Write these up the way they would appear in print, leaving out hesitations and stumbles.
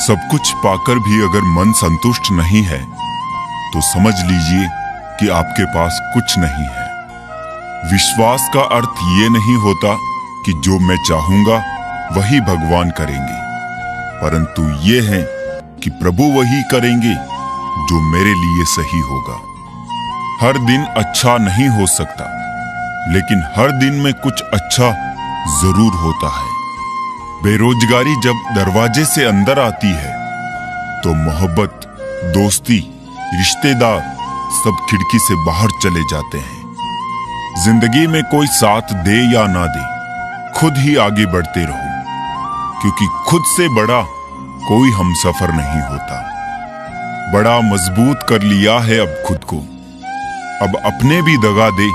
सब कुछ पाकर भी अगर मन संतुष्ट नहीं है तो समझ लीजिए कि आपके पास कुछ नहीं है। विश्वास का अर्थ ये नहीं होता कि जो मैं चाहूंगा वही भगवान करेंगे, परंतु ये है कि प्रभु वही करेंगे जो मेरे लिए सही होगा। हर दिन अच्छा नहीं हो सकता, लेकिन हर दिन में कुछ अच्छा जरूर होता है। बेरोजगारी जब दरवाजे से अंदर आती है तो मोहब्बत, दोस्ती, रिश्तेदार सब खिड़की से बाहर चले जाते हैं। जिंदगी में कोई साथ दे या ना दे, खुद ही आगे बढ़ते रहो, क्योंकि खुद से बड़ा कोई हमसफर नहीं होता। बड़ा मजबूत कर लिया है अब खुद को, अब अपने भी दगा दे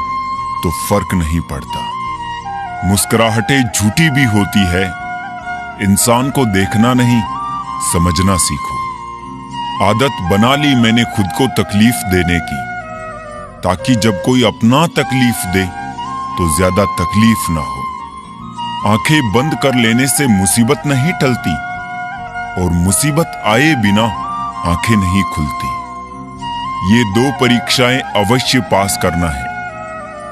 तो फर्क नहीं पड़ता। मुस्कुराहटें झूठी भी होती है, इंसान को देखना नहीं समझना सीखो। आदत बना ली मैंने खुद को तकलीफ देने की, ताकि जब कोई अपना तकलीफ दे तो ज्यादा तकलीफ ना हो। आंखें बंद कर लेने से मुसीबत नहीं टलती, और मुसीबत आए बिना आंखें नहीं खुलती। ये 2 परीक्षाएं अवश्य पास करना है,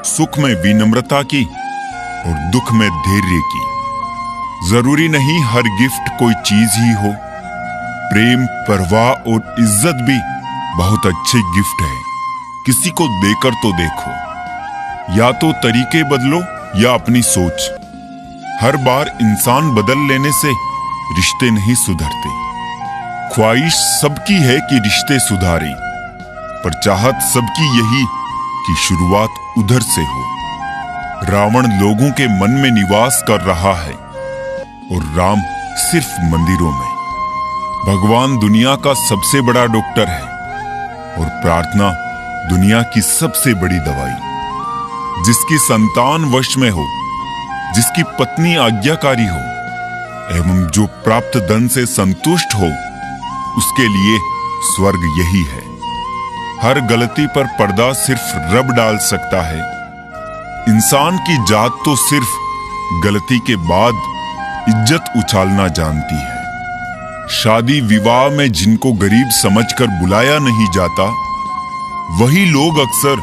सुख में विनम्रता की और दुख में धैर्य की। जरूरी नहीं हर गिफ्ट कोई चीज ही हो, प्रेम, परवाह और इज्जत भी बहुत अच्छे गिफ्ट है। किसी को देकर तो देखो। या तो तरीके बदलो या अपनी सोच। हर बार इंसान बदल लेने से रिश्ते नहीं सुधरते। ख्वाहिश सबकी है कि रिश्ते सुधारें, पर चाहत सबकी यही कि शुरुआत उधर से हो। रावण लोगों के मन में निवास कर रहा है और राम सिर्फ मंदिरों में। भगवान दुनिया का सबसे बड़ा डॉक्टर है और प्रार्थना दुनिया की सबसे बड़ी दवाई। जिसकी संतान वश में हो, जिसकी पत्नी आज्ञाकारी हो एवं जो प्राप्त धन से संतुष्ट हो, उसके लिए स्वर्ग यही है। हर गलती पर पर्दा सिर्फ रब डाल सकता है। इंसान की जात तो सिर्फ गलती के बाद इज्जत उछालना जानती है। शादी विवाह में जिनको गरीब समझकर बुलाया नहीं जाता, वही लोग अक्सर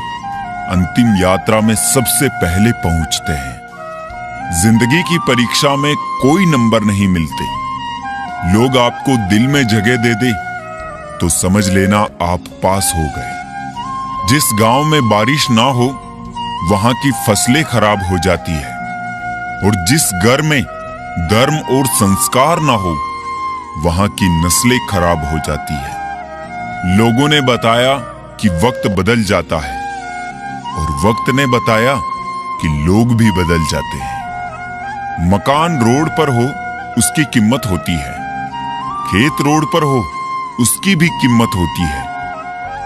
अंतिम यात्रा में सबसे पहले पहुंचते हैं। जिंदगी की परीक्षा में कोई नंबर नहीं मिलते। लोग आपको दिल में जगह दे दे तो समझ लेना आप पास हो गए। जिस गांव में बारिश ना हो वहां की फसलें खराब हो जाती है, और जिस घर में धर्म और संस्कार ना हो वहां की नस्लें खराब हो जाती है। लोगों ने बताया कि वक्त बदल जाता है, और वक्त ने बताया कि लोग भी बदल जाते हैं। मकान रोड पर हो उसकी कीमत होती है, खेत रोड पर हो उसकी भी कीमत होती है,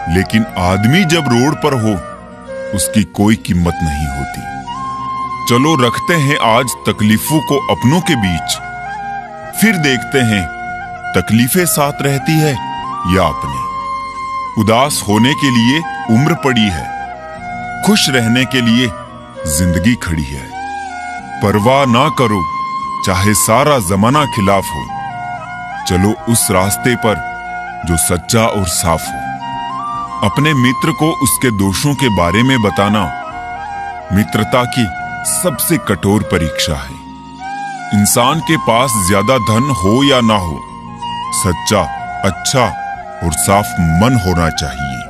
लेकिन आदमी जब रोड पर हो उसकी कोई कीमत नहीं होती। चलो रखते हैं आज तकलीफों को अपनों के बीच, फिर देखते हैं तकलीफें साथ रहती है या अपने। उदास होने के लिए उम्र पड़ी है, खुश रहने के लिए जिंदगी खड़ी है। परवाह ना करो चाहे सारा जमाना खिलाफ हो, चलो उस रास्ते पर जो सच्चा और साफ हो। अपने मित्र को उसके दोषों के बारे में बताना मित्रता की सबसे कठोर परीक्षा है। इंसान के पास ज्यादा धन हो या ना हो, सच्चा, अच्छा और साफ मन होना चाहिए।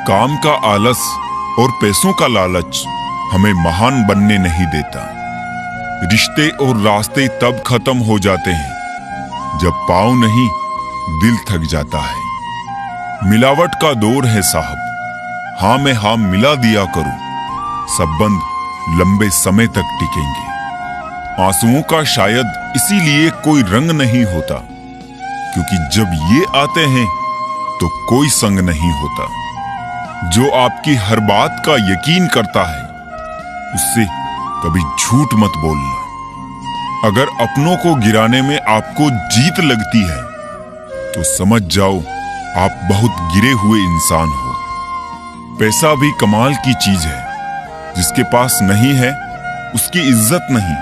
काम का आलस और पैसों का लालच हमें महान बनने नहीं देता। रिश्ते और रास्ते तब खत्म हो जाते हैं जब पाँव नहीं दिल थक जाता है। मिलावट का दौर है साहब, हाँ में हाँ मिला दिया करो, संबंध लंबे समय तक टिकेंगे। आंसुओं का शायद इसीलिए कोई रंग नहीं होता, क्योंकि जब ये आते हैं तो कोई संग नहीं होता। जो आपकी हर बात का यकीन करता है उससे कभी झूठ मत बोलना। अगर अपनों को गिराने में आपको जीत लगती है तो समझ जाओ आप बहुत गिरे हुए इंसान हो। पैसा भी कमाल की चीज है, जिसके पास नहीं है उसकी इज्जत नहीं,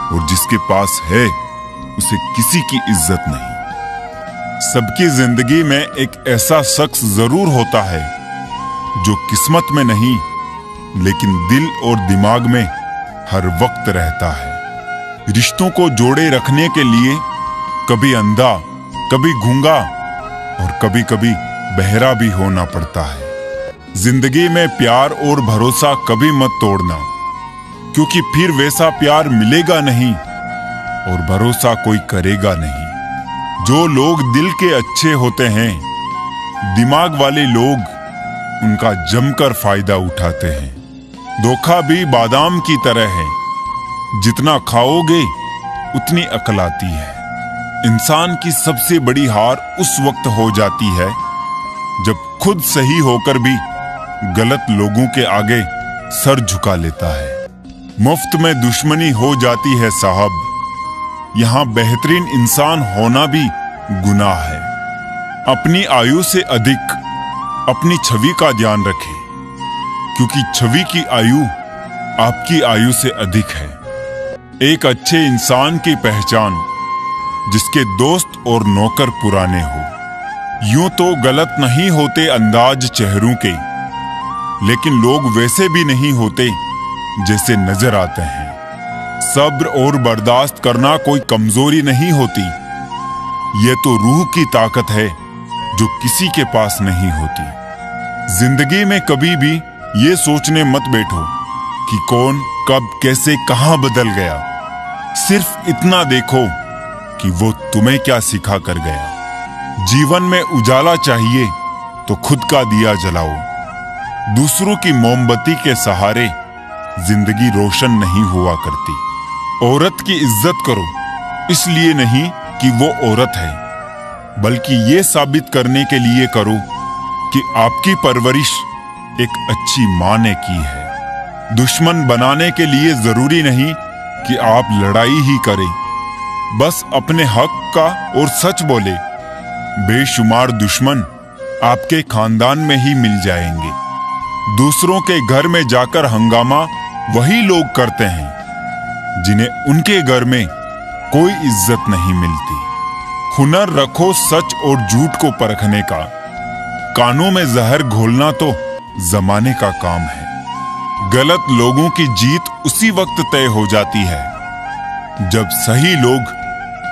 और जिसके पास है उसे किसी की इज्जत नहीं। सबकी जिंदगी में एक ऐसा शख्स जरूर होता है जो किस्मत में नहीं लेकिन दिल और दिमाग में हर वक्त रहता है। रिश्तों को जोड़े रखने के लिए कभी अंधा, कभी गूंगा और कभी कभी बहरा भी होना पड़ता है। जिंदगी में प्यार और भरोसा कभी मत तोड़ना, क्योंकि फिर वैसा प्यार मिलेगा नहीं और भरोसा कोई करेगा नहीं। जो लोग दिल के अच्छे होते हैं, दिमाग वाले लोग उनका जमकर फायदा उठाते हैं। धोखा भी बादाम की तरह है, जितना खाओगे उतनी अकल आती है। इंसान की सबसे बड़ी हार उस वक्त हो जाती है जब खुद सही होकर भी गलत लोगों के आगे सर झुका लेता है। मुफ्त में दुश्मनी हो जाती है साहब। यहाँ बेहतरीन इंसान होना भी गुनाह है। अपनी आयु से अधिक अपनी छवि का ध्यान रखें, क्योंकि छवि की आयु आपकी आयु से अधिक है। एक अच्छे इंसान की पहचान जिसके दोस्त और नौकर पुराने हो। यूं तो गलत नहीं होते अंदाज चेहरों के, लेकिन लोग वैसे भी नहीं होते जैसे नजर आते हैं। सब्र और बर्दाश्त करना कोई कमजोरी नहीं होती, ये तो रूह की ताकत है जो किसी के पास नहीं होती। जिंदगी में कभी भी ये सोचने मत बैठो कि कौन कब कैसे कहां बदल गया। सिर्फ इतना देखो कि वो तुम्हें क्या सिखा कर गया। जीवन में उजाला चाहिए तो खुद का दिया जलाओ। दूसरों की मोमबत्ती के सहारे जिंदगी रोशन नहीं हुआ करती। औरत की इज्जत करो, इसलिए नहीं कि वो औरत है, बल्कि ये साबित करने के लिए करो कि आपकी परवरिश एक अच्छी माँ ने की है। दुश्मन बनाने के लिए जरूरी नहीं कि आप लड़ाई ही करें, बस अपने हक का और सच बोले। बेशुमार दुश्मन आपके खानदान में ही मिल जाएंगे। दूसरों के घर में जाकर हंगामा वही लोग करते हैं जिन्हें उनके घर में कोई इज्जत नहीं मिलती। हुनर रखो सच और झूठ को परखने का। कानों में जहर घोलना तो जमाने का काम है। गलत लोगों की जीत उसी वक्त तय हो जाती है जब सही लोग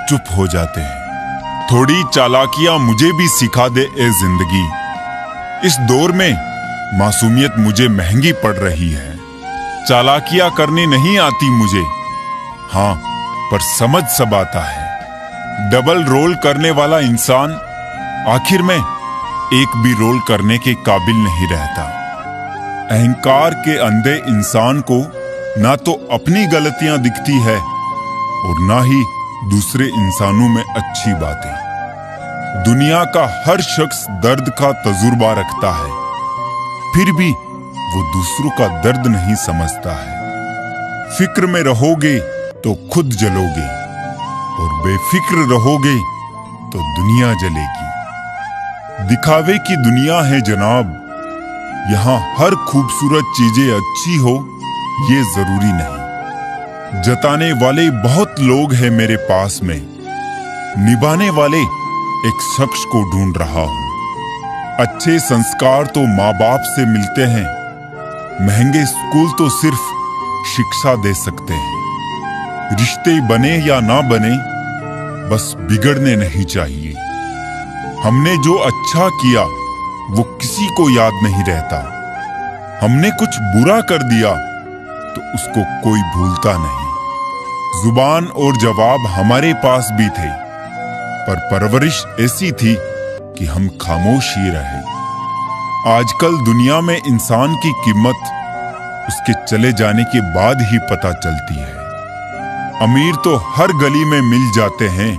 चुप हो जाते हैं। थोड़ी चालाकियां मुझे भी सिखा दे ए जिंदगी। इस दौर में मासूमियत मुझे महंगी पड़ रही है। चालाकियां करनी नहीं आती मुझे, हाँ, पर समझ सब आता है। डबल रोल करने वाला इंसान आखिर में एक भी रोल करने के काबिल नहीं रहता। अहंकार के अंधे इंसान को ना तो अपनी गलतियां दिखती है और ना ही दूसरे इंसानों में अच्छी बातें। दुनिया का हर शख्स दर्द का तजुर्बा रखता है, फिर भी वो दूसरों का दर्द नहीं समझता है। फिक्र में रहोगे तो खुद जलोगे और बेफिक्र रहोगे तो दुनिया जलेगी। दिखावे की दुनिया है जनाब, यहाँ हर खूबसूरत चीजें अच्छी हो ये जरूरी नहीं। जताने वाले बहुत लोग हैं मेरे पास में, निभाने वाले एक शख्स को ढूंढ रहा हूं। अच्छे संस्कार तो माँ बाप से मिलते हैं, महंगे स्कूल तो सिर्फ शिक्षा दे सकते हैं। रिश्ते बने या ना बने, बस बिगड़ने नहीं चाहिए। हमने जो अच्छा किया वो किसी को याद नहीं रहता। हमने कुछ बुरा कर दिया तो उसको कोई भूलता नहीं। जुबान और जवाब हमारे पास भी थे, पर परवरिश ऐसी थी कि हम खामोश ही रहे। आजकल दुनिया में इंसान की कीमत उसके चले जाने के बाद ही पता चलती है। अमीर तो हर गली में मिल जाते हैं,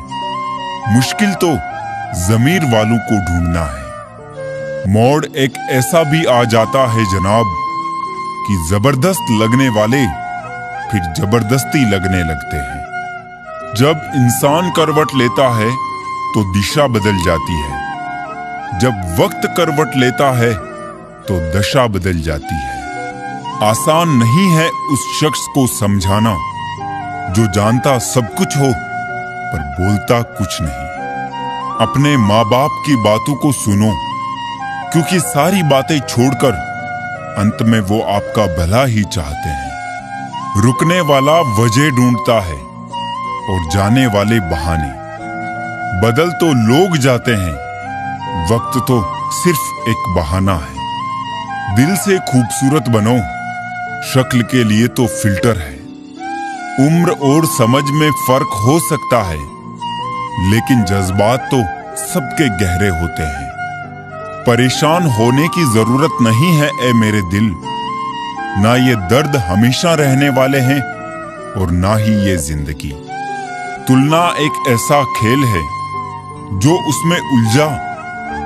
मुश्किल तो ज़मीर वालों को ढूंढना है। मोड़ एक ऐसा भी आ जाता है जनाब कि जबरदस्त लगने वाले फिर जबरदस्ती लगने लगते हैं। जब इंसान करवट लेता है तो दिशा बदल जाती है, जब वक्त करवट लेता है तो दशा बदल जाती है। आसान नहीं है उस शख्स को समझाना जो जानता सब कुछ हो पर बोलता कुछ नहीं। अपने माँ बाप की बातों को सुनो, क्योंकि सारी बातें छोड़कर अंत में वो आपका भला ही चाहते हैं। रुकने वाला वजह ढूंढता है और जाने वाले बहाने। बदल तो लोग जाते हैं, वक्त तो सिर्फ एक बहाना है। दिल से खूबसूरत बनो, शक्ल के लिए तो फिल्टर है। उम्र और समझ में फर्क हो सकता है, लेकिन जज्बात तो सबके गहरे होते हैं। परेशान होने की जरूरत नहीं है ए मेरे दिल, ना ये दर्द हमेशा रहने वाले हैं और ना ही ये जिंदगी। तुलना एक ऐसा खेल है, जो उसमें उलझा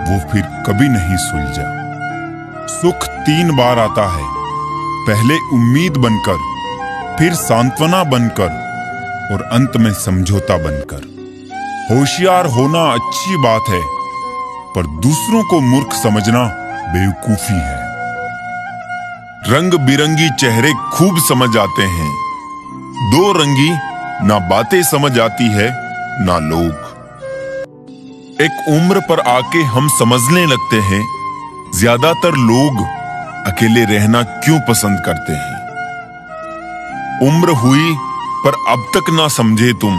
वो फिर कभी नहीं सुलझा। सुख 3 बार आता है, पहले उम्मीद बनकर, फिर सांत्वना बनकर और अंत में समझौता बनकर। होशियार होना अच्छी बात है, पर दूसरों को मूर्ख समझना बेवकूफी है। रंग बिरंगी चेहरे खूब समझ आते हैं, दो रंगी ना बातें समझ आती है ना लोग। एक उम्र पर आके हम समझने लगते हैं, ज्यादातर लोग अकेले रहना क्यों पसंद करते हैं। उम्र हुई पर अब तक ना समझे तुम,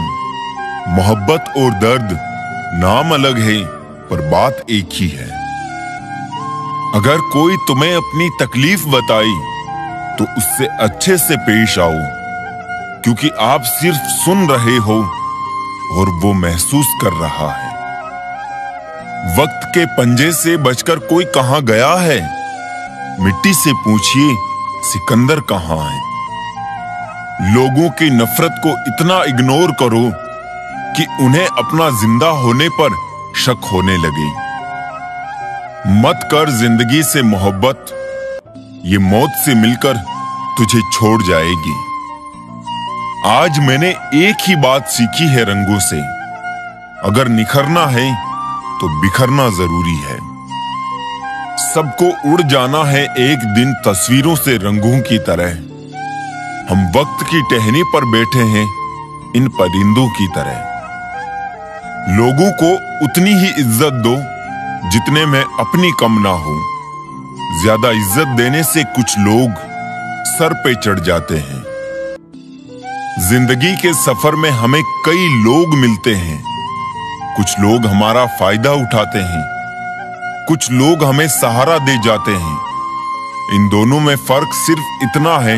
मोहब्बत और दर्द नाम अलग है पर बात एक ही है। अगर कोई तुम्हें अपनी तकलीफ बताई तो उससे अच्छे से पेश आओ, क्योंकि आप सिर्फ सुन रहे हो और वो महसूस कर रहा है। वक्त के पंजे से बचकर कोई कहां गया है, मिट्टी से पूछिए सिकंदर कहां है। लोगों की नफरत को इतना इग्नोर करो कि उन्हें अपना जिंदा होने पर शक होने लगे। मत कर जिंदगी से मोहब्बत, ये मौत से मिलकर तुझे छोड़ जाएगी। आज मैंने एक ही बात सीखी है रंगों से, अगर निखरना है तो बिखरना जरूरी है। सबको उड़ जाना है एक दिन तस्वीरों से रंगों की तरह। हम वक्त की टहनी पर बैठे हैं इन परिंदों की तरह। लोगों को उतनी ही इज्जत दो जितने में अपनी कम ना हो। ज्यादा इज्जत देने से कुछ लोग सर पे चढ़ जाते हैं। जिंदगी के सफर में हमें कई लोग मिलते हैं। कुछ लोग हमारा फायदा उठाते हैं, कुछ लोग हमें सहारा दे जाते हैं। इन दोनों में फर्क सिर्फ इतना है,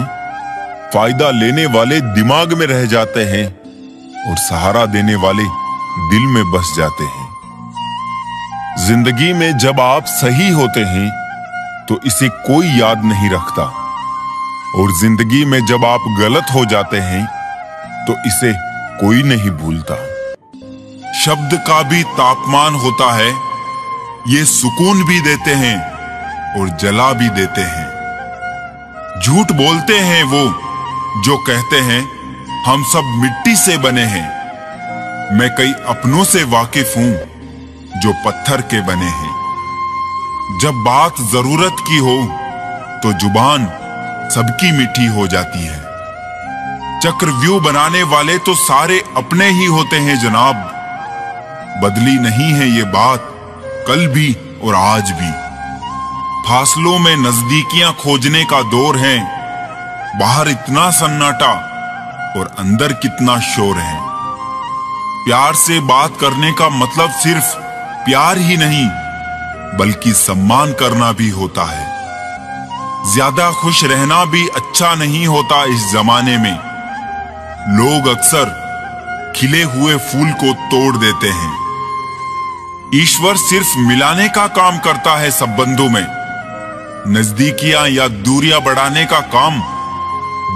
फायदा लेने वाले दिमाग में रह जाते हैं और सहारा देने वाले दिल में बस जाते हैं। जिंदगी में जब आप सही होते हैं तो इसे कोई याद नहीं रखता, और जिंदगी में जब आप गलत हो जाते हैं तो इसे कोई नहीं भूलता। शब्द का भी तापमान होता है, ये सुकून भी देते हैं और जला भी देते हैं। झूठ बोलते हैं वो जो कहते हैं हम सब मिट्टी से बने हैं। मैं कई अपनों से वाकिफ हूं जो पत्थर के बने हैं। जब बात जरूरत की हो तो जुबान सबकी मीठी हो जाती है। चक्रव्यूह बनाने वाले तो सारे अपने ही होते हैं जनाब। बदली नहीं है ये बात कल भी और आज भी। फासलों में नजदीकियां खोजने का दौर है। बाहर इतना सन्नाटा और अंदर कितना शोर है। प्यार से बात करने का मतलब सिर्फ प्यार ही नहीं, बल्कि सम्मान करना भी होता है। ज्यादा खुश रहना भी अच्छा नहीं होता इस जमाने में। लोग अक्सर खिले हुए फूल को तोड़ देते हैं। ईश्वर सिर्फ मिलाने का काम करता है संबंधों में। नजदीकियां या दूरियां बढ़ाने का काम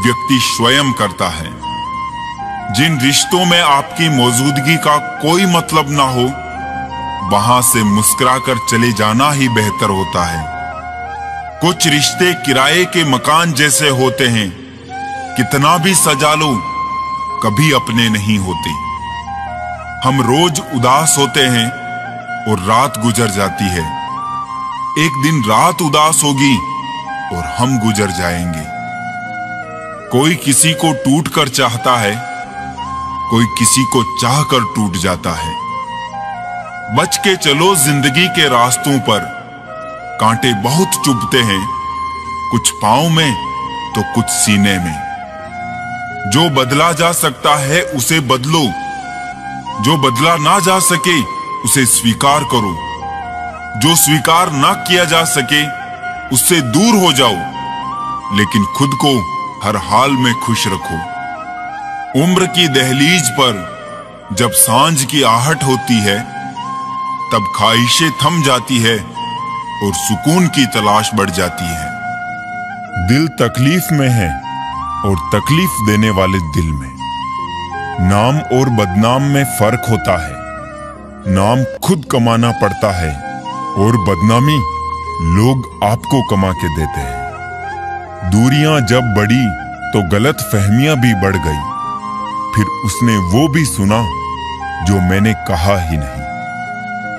व्यक्ति स्वयं करता है। जिन रिश्तों में आपकी मौजूदगी का कोई मतलब ना हो, वहां से मुस्कुराकर चले जाना ही बेहतर होता है। कुछ रिश्ते किराए के मकान जैसे होते हैं, कितना भी सजा लो कभी अपने नहीं होते। हम रोज उदास होते हैं और रात गुजर जाती है। एक दिन रात उदास होगी और हम गुजर जाएंगे। कोई किसी को टूट कर चाहता है, कोई किसी को चाहकर टूट जाता है। बच के चलो जिंदगी के रास्तों पर, कांटे बहुत चुभते हैं, कुछ पांव में तो कुछ सीने में। जो बदला जा सकता है उसे बदलो, जो बदला ना जा सके उसे स्वीकार करो, जो स्वीकार ना किया जा सके उससे दूर हो जाओ, लेकिन खुद को हर हाल में खुश रखो। उम्र की दहलीज पर जब सांझ की आहट होती है, तब ख्वाहिशें थम जाती है और सुकून की तलाश बढ़ जाती है। दिल तकलीफ में है और तकलीफ देने वाले दिल में। नाम और बदनाम में फर्क होता है। नाम खुद कमाना पड़ता है और बदनामी लोग आपको कमा के देते हैं। दूरियां जब बढ़ी तो गलत फहमियां भी बढ़ गई, फिर उसने वो भी सुना जो मैंने कहा ही नहीं।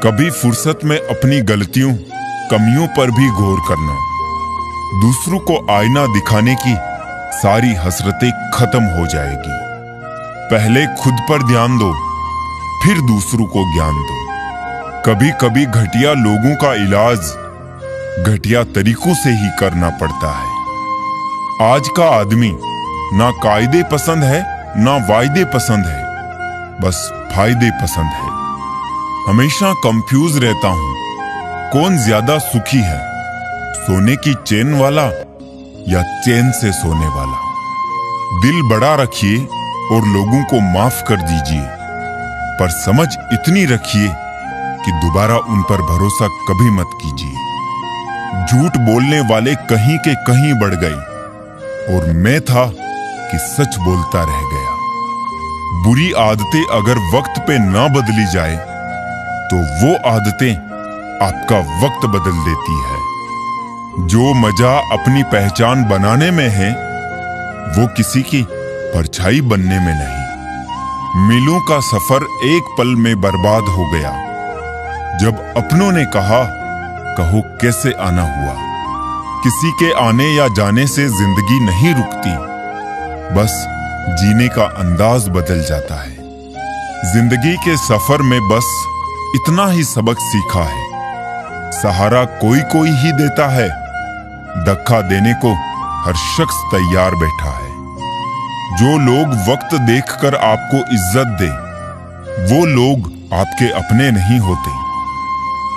कभी फुर्सत में अपनी गलतियों कमियों पर भी गौर करना। दूसरों को आईना दिखाने की सारी हसरतें खत्म हो जाएगी। पहले खुद पर ध्यान दो, फिर दूसरों को ज्ञान दो। कभी कभी घटिया लोगों का इलाज घटिया तरीकों से ही करना पड़ता है। आज का आदमी ना कायदे पसंद है ना वायदे पसंद है, बस फायदे पसंद है। हमेशा कंफ्यूज रहता हूं, कौन ज्यादा सुखी है, सोने की चेन वाला या चैन से सोने वाला। दिल बड़ा रखिए और लोगों को माफ कर दीजिए, पर समझ इतनी रखिए कि दोबारा उन पर भरोसा कभी मत कीजिए। झूठ बोलने वाले कहीं के कहीं बढ़ गए और मैं था कि सच बोलता रह गया। बुरी आदतें अगर वक्त पे ना बदली जाए तो वो आदतें आपका वक्त बदल देती है। जो मजा अपनी पहचान बनाने में है, वो किसी की परछाई बनने में नहीं। मीलों का सफर एक पल में बर्बाद हो गया जब अपनों ने कहा, कहो कैसे आना हुआ। किसी के आने या जाने से जिंदगी नहीं रुकती, बस जीने का अंदाज बदल जाता है। जिंदगी के सफर में बस इतना ही सबक सीखा है, सहारा कोई कोई ही देता है, धक्का देने को हर शख्स तैयार बैठा है। जो लोग वक्त देखकर आपको इज्जत दे, वो लोग आपके अपने नहीं होते,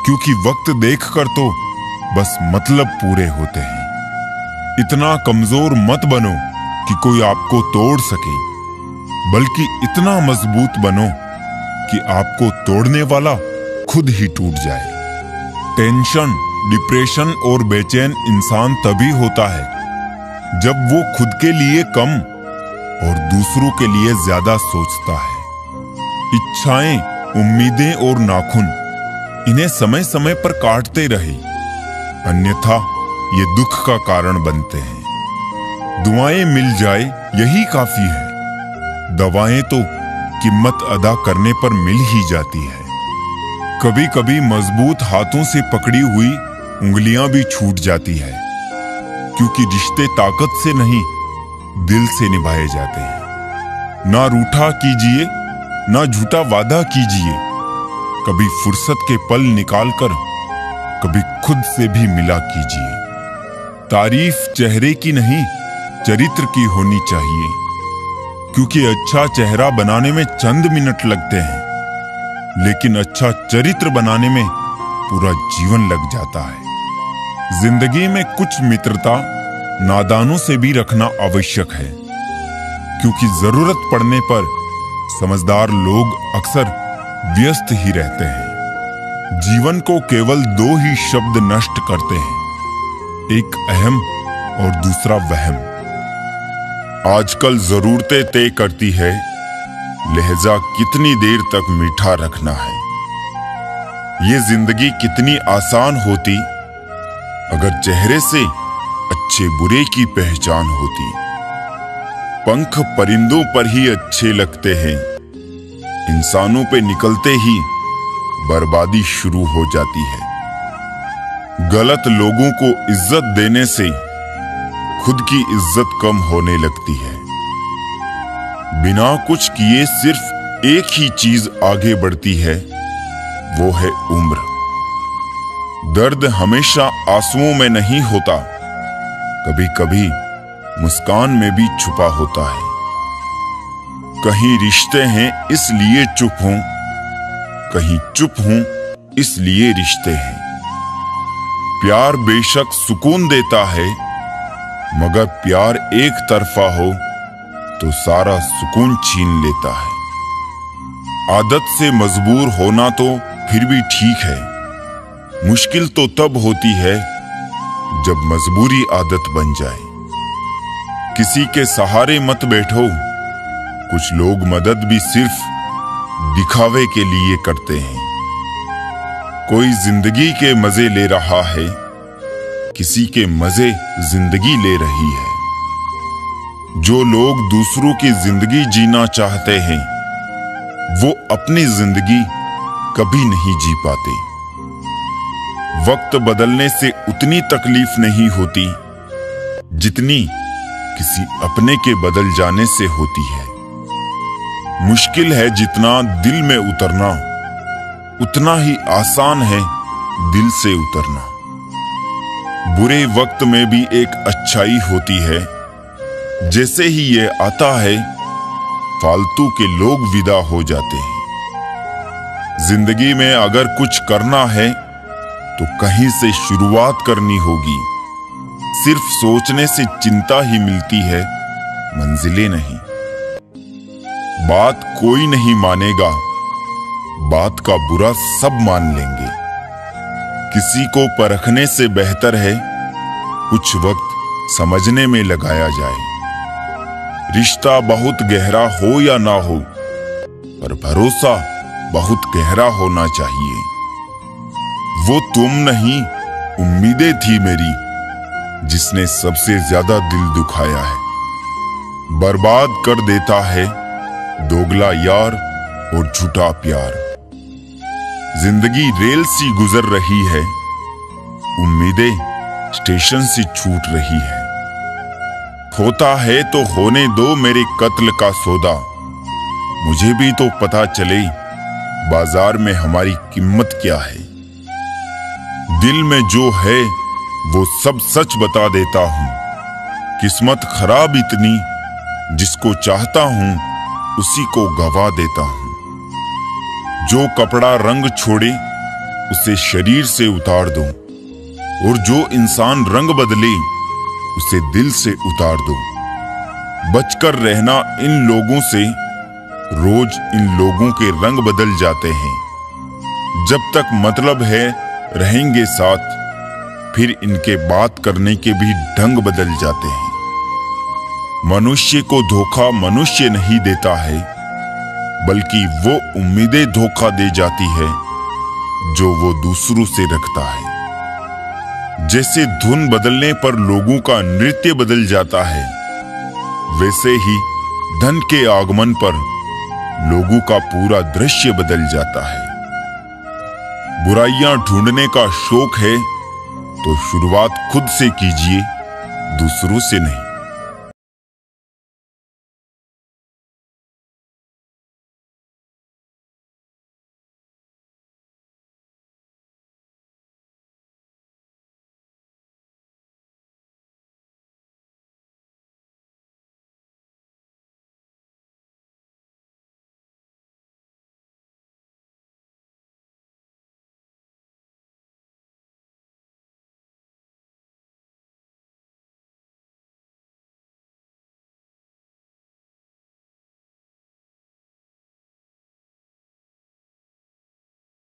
क्योंकि वक्त देखकर तो बस मतलब पूरे होते हैं। इतना कमजोर मत बनो कि कोई आपको तोड़ सके, बल्कि इतना मजबूत बनो कि आपको तोड़ने वाला खुद ही टूट जाए। टेंशन, डिप्रेशन और बेचैन इंसान तभी होता है जब वो खुद के लिए कम और दूसरों के लिए ज्यादा सोचता है। इच्छाएं, उम्मीदें और नाखुन, इन्हें समय समय पर काटते रहे, अन्यथा ये दुख का कारण बनते हैं। दुआएं मिल जाए यही काफी है, दवाएं तो कीमत अदा करने पर मिल ही जाती है। कभी कभी मजबूत हाथों से पकड़ी हुई उंगलियां भी छूट जाती है, क्योंकि रिश्ते ताकत से नहीं दिल से निभाए जाते हैं। ना रूठा कीजिए, ना झूठा वादा कीजिए। कभी फुर्सत के पल निकालकर कभी खुद से भी मिला कीजिए। तारीफ चेहरे की नहीं, चरित्र की होनी चाहिए, क्योंकि अच्छा चेहरा बनाने में चंद मिनट लगते हैं, लेकिन अच्छा चरित्र बनाने में पूरा जीवन लग जाता है। जिंदगी में कुछ मित्रता नादानों से भी रखना आवश्यक है, क्योंकि जरूरत पड़ने पर समझदार लोग अक्सर व्यस्त ही रहते हैं। जीवन को केवल दो ही शब्द नष्ट करते हैं, एक अहम और दूसरा वहम। आजकल जरूरतें तय करती है लहजा कितनी देर तक मीठा रखना है। ये जिंदगी कितनी आसान होती अगर चेहरे से अच्छे बुरे की पहचान होती। पंख परिंदों पर ही अच्छे लगते हैं, इंसानों पे निकलते ही बर्बादी शुरू हो जाती है। गलत लोगों को इज्जत देने से खुद की इज्जत कम होने लगती है। बिना कुछ किए सिर्फ एक ही चीज आगे बढ़ती है, वो है उम्र। दर्द हमेशा आंसुओं में नहीं होता, कभी कभी मुस्कान में भी छुपा होता है। कहीं रिश्ते हैं इसलिए चुप हूं, कहीं चुप हूं इसलिए रिश्ते हैं। प्यार बेशक सुकून देता है, मगर प्यार एक तरफा हो तो सारा सुकून छीन लेता है। आदत से मजबूर होना तो फिर भी ठीक है, मुश्किल तो तब होती है जब मजबूरी आदत बन जाए। किसी के सहारे मत बैठो, कुछ लोग मदद भी सिर्फ दिखावे के लिए करते हैं। कोई जिंदगी के मजे ले रहा है, किसी के मजे जिंदगी ले रही है। जो लोग दूसरों की जिंदगी जीना चाहते हैं, वो अपनी जिंदगी कभी नहीं जी पाते। वक्त बदलने से उतनी तकलीफ नहीं होती जितनी किसी अपने के बदल जाने से होती है। मुश्किल है जितना दिल में उतरना, उतना ही आसान है दिल से उतरना। बुरे वक्त में भी एक अच्छाई होती है, जैसे ही ये आता है फालतू के लोग विदा हो जाते हैं। जिंदगी में अगर कुछ करना है तो कहीं से शुरुआत करनी होगी। सिर्फ सोचने से चिंता ही मिलती है, मंजिलें नहीं। बात कोई नहीं मानेगा, बात का बुरा सब मान लेंगे। किसी को परखने से बेहतर है कुछ वक्त समझने में लगाया जाए। रिश्ता बहुत गहरा हो या ना हो, पर भरोसा बहुत गहरा होना चाहिए। वो तुम नहीं, उम्मीदें थी मेरी, जिसने सबसे ज्यादा दिल दुखाया है। बर्बाद कर देता है दोगला यार और झूठा प्यार। जिंदगी रेल सी गुजर रही है, उम्मीदें स्टेशन से छूट रही है। होता है तो होने दो मेरे कत्ल का सौदा, मुझे भी तो पता चले बाजार में हमारी कीमत क्या है। दिल में जो है वो सब सच बता देता हूं। किस्मत खराब इतनी, जिसको चाहता हूं उसी को गवा देता हूं। जो कपड़ा रंग छोड़े उसे शरीर से उतार दो, और जो इंसान रंग बदले उसे दिल से उतार दो। बचकर रहना इन लोगों से, रोज इन लोगों के रंग बदल जाते हैं। जब तक मतलब है रहेंगे साथ, फिर इनके बात करने के भी ढंग बदल जाते हैं। मनुष्य को धोखा मनुष्य नहीं देता है, बल्कि वो उम्मीदें धोखा दे जाती है जो वो दूसरों से रखता है। जैसे धुन बदलने पर लोगों का नृत्य बदल जाता है, वैसे ही धन के आगमन पर लोगों का पूरा दृश्य बदल जाता है। बुराइयां ढूंढने का शौक है तो शुरुआत खुद से कीजिए, दूसरों से नहीं।